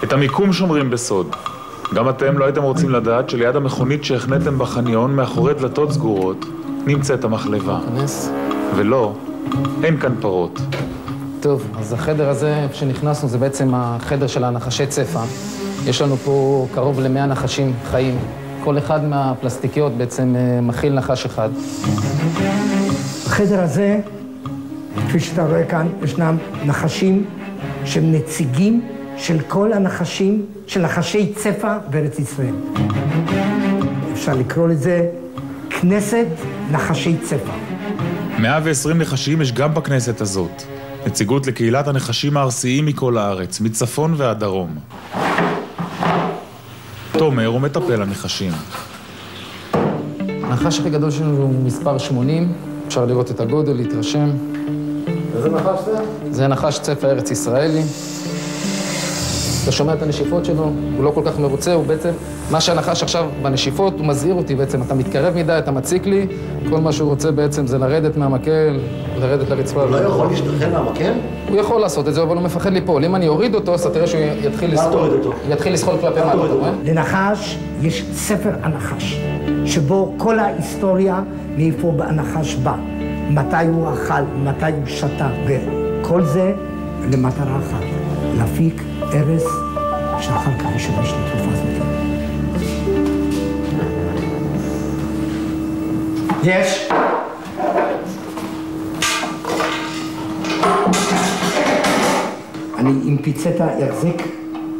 את המיקום שומרים בסוד. גם אתם לא הייתם רוצים לדעת שליד המכונית שהכנתם בחניון, מאחורי דלתות סגורות, נמצאת המחלבה. ולא, אין כאן פרות. טוב, אז החדר הזה, איפה שנכנסנו, זה בעצם החדר של הנחשי צפה. יש לנו פה קרוב ל100 נחשים חיים. כל אחד מהפלסטיקיות בעצם מכיל נחש אחד. בחדר הזה, כפי שאתה רואה כאן, ישנם נחשים שהם נציגים של כל הנחשים, של נחשי צפה בארץ ישראל. אפשר לקרוא לזה כנסת נחשי צפה. 120 נחשים יש גם בכנסת הזאת. נציגות לקהילת הנחשים הארסיים מכל הארץ, מצפון ועד דרום. תומר הוא מטפל הנחשים. הנחש הכי גדול שלנו הוא מספר 80. אפשר לראות את הגודל, להתרשם. איזה נחש זה? זה נחש צפה ארץ ישראלי. אתה שומע את הנשיפות שלו, הוא לא כל כך מרוצה, הוא בעצם, מה שהנחש עכשיו בנשיפות, הוא מזהיר אותי בעצם, אתה מתקרב מדי, אתה מציק לי, כל מה שהוא רוצה בעצם זה לרדת מהמקל, לרדת לרצפה. הוא לא יכול להשתחרר מהמקל? הוא יכול לעשות את זה, אבל הוא מפחד ליפול. אם אני אוריד אותו, אז תראה שהוא יתחיל לסחול כלפי מעלה, אתה רואה? לנחש יש ספר הנחש, שבו כל ההיסטוריה מאיפה הנחש בא, מתי הוא אכל, מתי הוא שתה, וכל זה למטרה אחת, להפיק ארס שאחר כך ישמש לתרופה הזאת. יש. אני עם פיצטה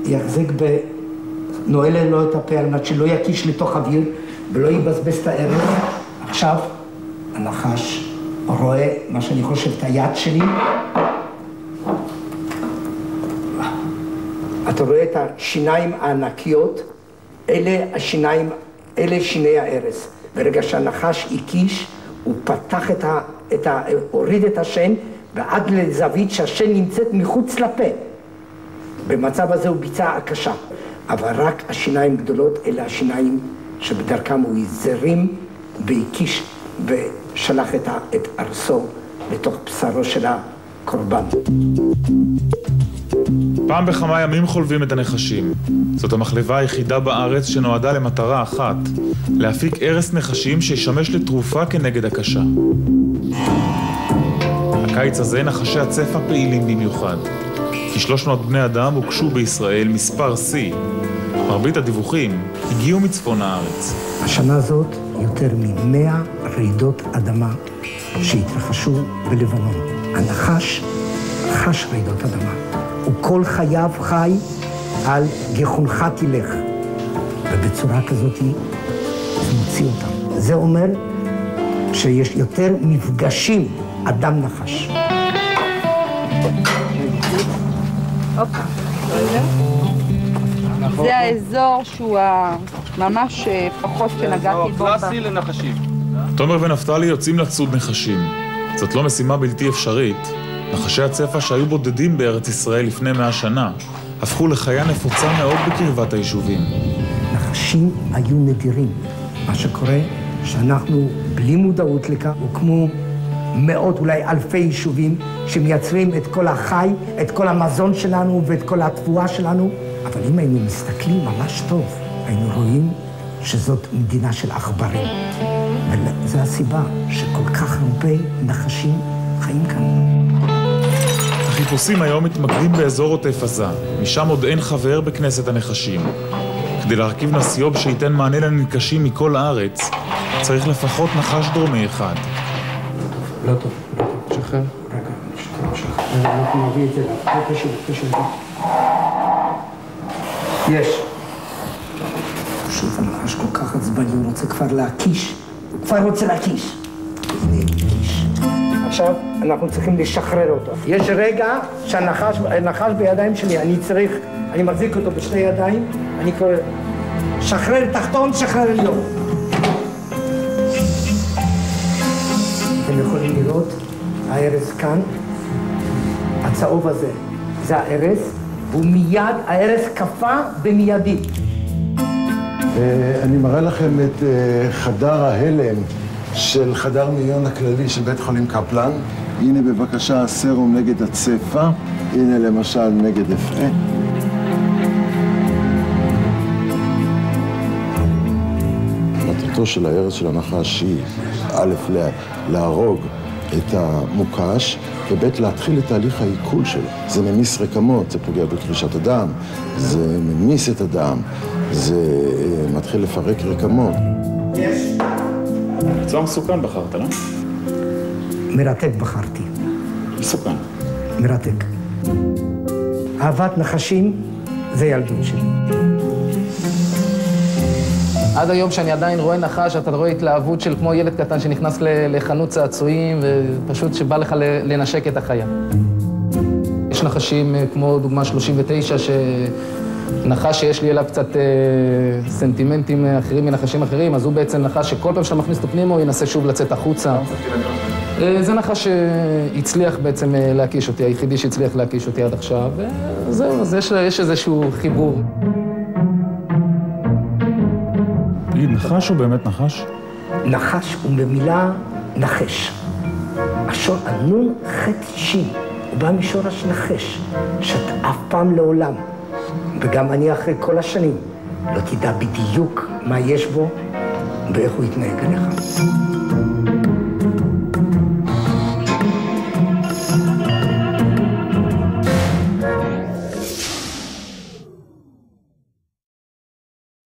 יחזיק נועל לו את הפה על מנת שלא יקיש לתוך אוויר ולא יבזבז את הארץ. עכשיו הנחש רואה מה שאני חושב את היד שלי. אתה רואה את השיניים הענקיות, אלה שיני הארס. ברגע שהנחש הקיש, הוא פתח הוריד את השן, ועד לזווית שהשן נמצאת מחוץ לפה. במצב הזה הוא ביצע הקשה. אבל רק השיניים גדולות, אלה השיניים שבדרכם הוא הזרים והקיש ושלח את ארסו לתוך בשרו של הקורבן. פעם בכמה ימים חולבים את הנחשים. זאת המחלבה היחידה בארץ שנועדה למטרה אחת, להפיק ארס נחשים שישמש לתרופה כנגד הקשה. הקיץ הזה נחשי הצפה פעילים במיוחד. כ-300 בני אדם הוקשו בישראל מספר C. מרבית הדיווחים הגיעו מצפון הארץ. השנה הזאת יותר מ100 רעידות אדמה שהתרחשו בלבנון. הנחש חש רעידות אדמה. וכל חייו חי על גחונך תלך. ובצורה כזאת זה מוציא אותם. זה אומר שיש יותר מפגשים אדם נחש. אוקיי. זה האזור שהוא ממש פחות שנגעתי בו. קלאסי לנחשים. תומר ונפתלי יוצאים לצוד נחשים. זאת לא משימה בלתי אפשרית. נחשי הצפה שהיו בודדים בארץ ישראל לפני 100 שנה, הפכו לחיה נפוצה מאוד בקרבת היישובים. נחשים היו נדירים. מה שקורה, שאנחנו בלי מודעות לכך, הוקמו מאות, אולי אלפי יישובים, שמייצרים את כל החי, את כל המזון שלנו ואת כל התבואה שלנו. אבל אם היינו מסתכלים ממש טוב, היינו רואים שזאת מדינה של עכברים. וזו הסיבה שכל כך הרבה נחשים חיים כאן. החיפושים היום מתמקדים באזור עוטף עזה. משם עוד אין חבר בכנסת הנחשים. כדי להרכיב נסיוב שייתן מענה לננקשים מכל הארץ, צריך לפחות נחש דרומי אחד. לא טוב, שחרר. רגע, שחרר. אנחנו נביא את זה פשוט. יש. שוב, הנחש כל כך עצבני, הוא רוצה כבר להקיש. הוא כבר רוצה להקיש. הנה, קיש. עכשיו אנחנו צריכים לשחרר אותו. יש רגע שהנחש בידיים שלי, אני מחזיק אותו בשתי ידיים, אני קורא, שחרר תחתון, שחרר עליון. אתם יכולים לראות, הארס כאן, הצהוב הזה, זה הארס, ומיד הארס קפא במיידי. אני מראה לכם את חדר ההלם של חדר מיון הכללי של בית חולים קפלן. הנה בבקשה הסרום נגד הצפה, הנה למשל נגד אפעה. מטרתו של הארץ של הנחש היא א', להרוג את המוקש, וב' להתחיל את תהליך העיכול שלו. זה ממיס רקמות, זה פוגע בקרישת הדם, זה ממיס את הדם, זה מתחיל לפרק רקמות. מקצוע מסוכן בחרת, לא? מרתק בחרתי. מסוכן. מרתק. אהבת נחשים זה ילדות שלי. עד היום שאני עדיין רואה נחש, אתה רואה התלהבות של כמו ילד קטן שנכנס לחנות צעצועים, ופשוט שבא לך לנשק את החיה. יש נחשים כמו דוגמה 39, נחש שיש לי אליו קצת סנטימנטים אחרים מנחשים אחרים, אז הוא בעצם נחש שכל פעם שאתה מכניס אותו פנימה, הוא ינסה שוב לצאת החוצה. זה נחש שהצליח בעצם להקיש אותי, היחידי שהצליח להקיש אותי עד עכשיו, וזהו, אז יש איזשהו חיבור. תגיד, נחש הוא באמת נחש? נחש הוא במילה נחש. הנון חטא שין, הוא בא משורש נחש, שאתה אף פעם לעולם, וגם אני אחרי כל השנים, לא תדע בדיוק מה יש בו ואיך הוא יתנהג עליך.